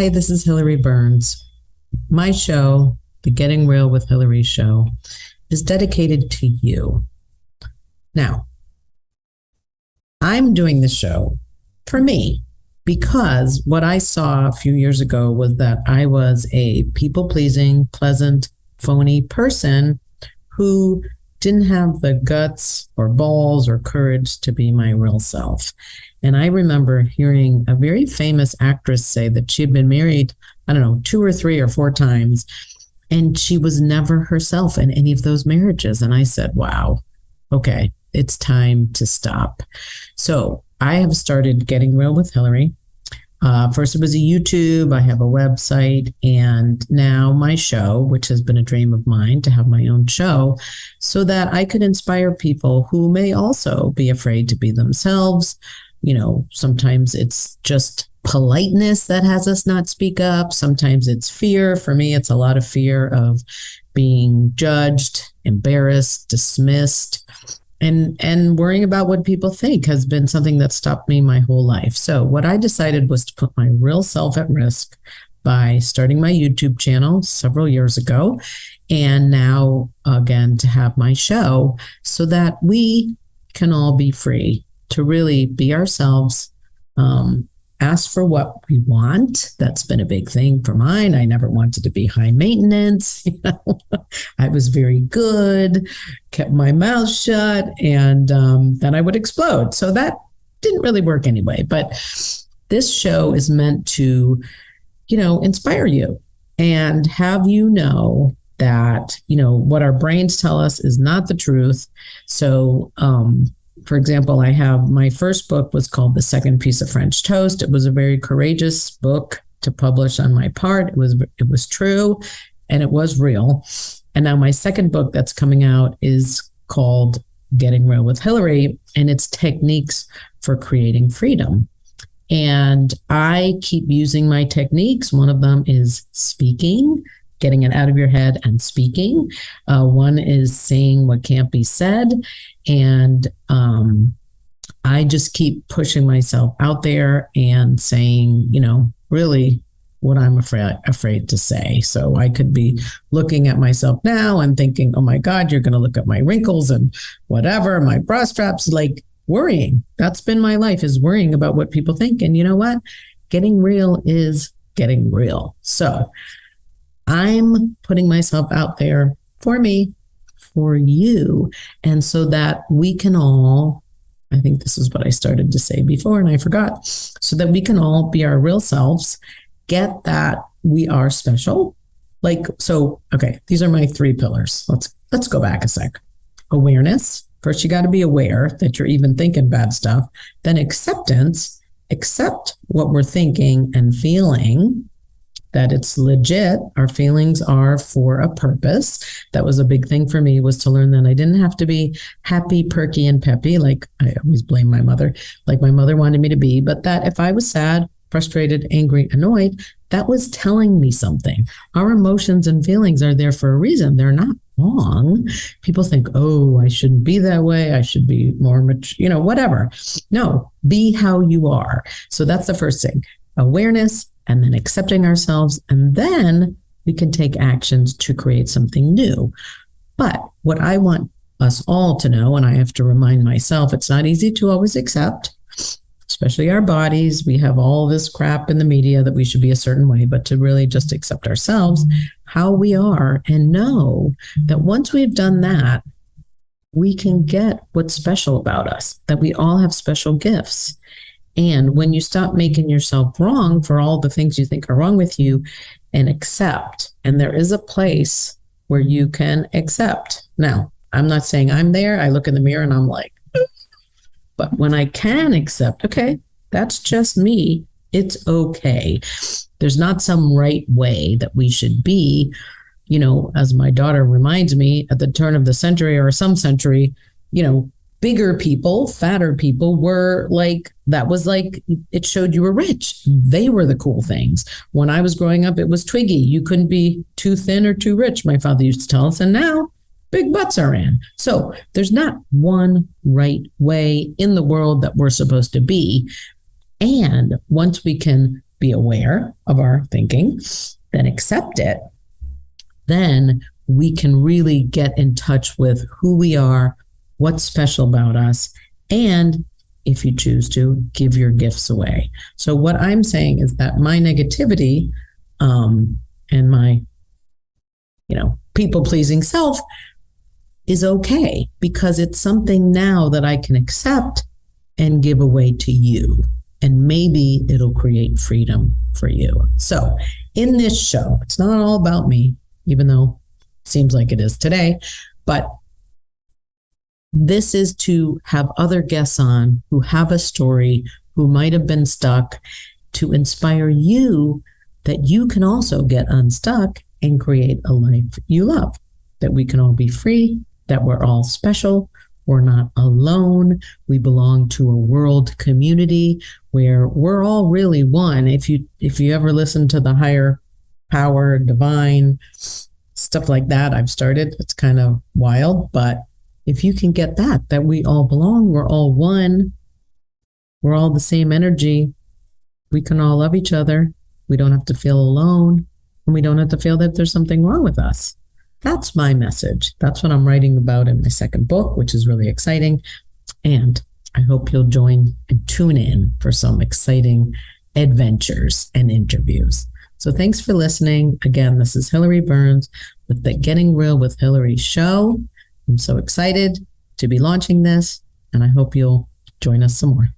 Hi, this is Hilary Burns. My show, the Getting Real with Hilary show, is dedicated to you. Now, I'm doing this show for me because what I saw a few years ago was that I was a people-pleasing, pleasant, phony person who didn't have the guts or balls or courage to be my real self. And I remember hearing a very famous actress say that she had been married, 2 or 3 or 4 times, and she was never herself in any of those marriages. And I said, wow, okay, it's time to stop. So I have started Getting Real with Hilary. First, it was a YouTube. I have a website, and now my show, which has been a dream of mine to have my own show so that I could inspire people who may also be afraid to be themselves. Sometimes it's just politeness that has us not speak up. Sometimes it's fear. For me, it's a lot of fear of being judged, embarrassed, dismissed. And worrying about what people think has been something that stopped me my whole life. So what I decided was to put my real self at risk by starting my YouTube channel several years ago, and now again to have my show so that we can all be free to really be ourselves, ask for what we want. That's been a big thing for mine. I never wanted to be high maintenance. I was very good, kept my mouth shut, and then I would explode. So that didn't really work anyway. But this show is meant to, inspire you and have you know that, what our brains tell us is not the truth. So, for example, I have my first book was called The Second Piece of French Toast. It was a very courageous book to publish on my part. It was true and it was real. And now my second book that's coming out is called Getting Real with Hilary, and it's techniques for creating freedom. And I keep using my techniques. One of them is speaking, getting it out of your head and speaking. One is saying what can't be said. And I just keep pushing myself out there and saying, really what I'm afraid to say. So I could be looking at myself now and thinking, oh my God, you're going to look at my wrinkles and whatever, my bra straps, like worrying. That's been my life, is worrying about what people think. And you know what? Getting real is getting real. So I'm putting myself out there for me, for you, and so that we can all, I think this is what I started to say before and I forgot, so that we can all be our real selves, get that we are special. Okay, these are my 3 pillars. Let's go back a sec. Awareness. First, you got to be aware that you're even thinking bad stuff. Then acceptance. Accept what we're thinking and feeling, that it's legit. Our feelings are for a purpose. That was a big thing for me, was to learn that I didn't have to be happy, perky, and peppy, like I always blame my mother, like my mother wanted me to be, but that if I was sad, frustrated, angry, annoyed, that was telling me something. Our emotions and feelings are there for a reason. They're not wrong. People think, oh, I shouldn't be that way. I should be more mature, whatever. No, be how you are. So that's the first thing. Awareness, and then accepting ourselves, and then we can take actions to create something new. But what I want us all to know, and I have to remind myself, it's not easy to always accept, especially our bodies. We have all this crap in the media that we should be a certain way, but to really just accept ourselves, how we are, and know that once we've done that, we can get what's special about us, that we all have special gifts. And when you stop making yourself wrong for all the things you think are wrong with you and accept, and there is a place where you can accept. Now, I'm not saying I'm there. I look in the mirror and I'm like, but when I can accept, okay, that's just me. It's okay. There's not some right way that we should be, as my daughter reminds me, at the turn of the century or some century, bigger people, fatter people were like, that was like, it showed you were rich. They were the cool things. When I was growing up, it was Twiggy. You couldn't be too thin or too rich, my father used to tell us. And now big butts are in. So there's not one right way in the world that we're supposed to be. And once we can be aware of our thinking, then accept it, then we can really get in touch with who we are, what's special about us, and if you choose to, give your gifts away. So what I'm saying is that my negativity and my, people-pleasing self is okay because it's something now that I can accept and give away to you. And maybe it'll create freedom for you. So in this show, it's not all about me, even though it seems like it is today, but this is to have other guests on who have a story, who might have been stuck, to inspire you that you can also get unstuck and create a life you love, that we can all be free, that we're all special, we're not alone, we belong to a world community where we're all really one. If you ever listen to the higher power, divine, stuff like that I've started, it's kind of wild, but if you can get that we all belong, we're all one, we're all the same energy, we can all love each other, we don't have to feel alone, and we don't have to feel that there's something wrong with us. That's my message. That's what I'm writing about in my second book, which is really exciting. And I hope you'll join and tune in for some exciting adventures and interviews. So thanks for listening. Again, this is Hilary Burns with the Getting Real with Hilary show. I'm so excited to be launching this, and I hope you'll join us some more.